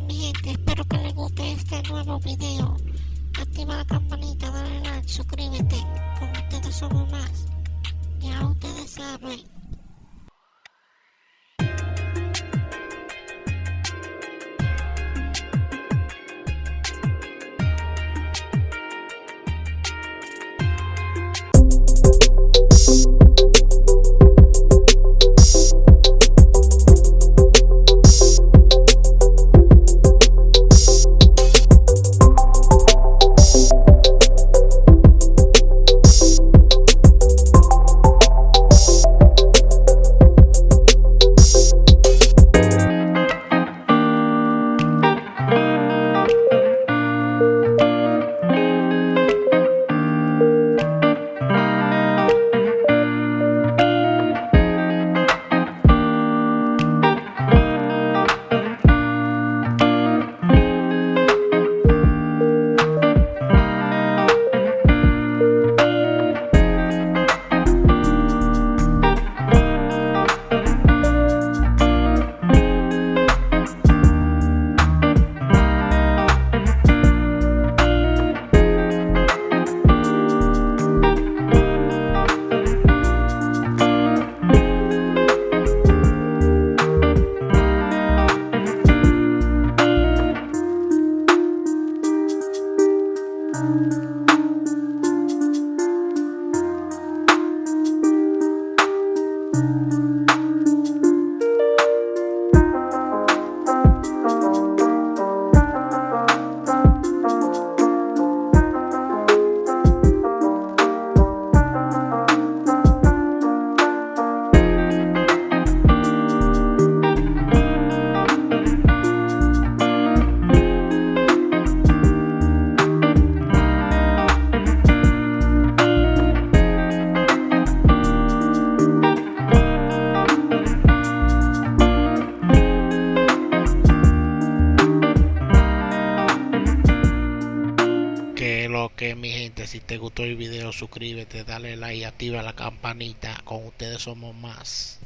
mi gente, espero que les guste este nuevo video. Activa la campanita, dale like, suscríbete. Con ustedes somos más. Ya ustedes saben. Que mi gente, si te gustó el video, suscríbete, dale like y activa la campanita. Con ustedes somos más.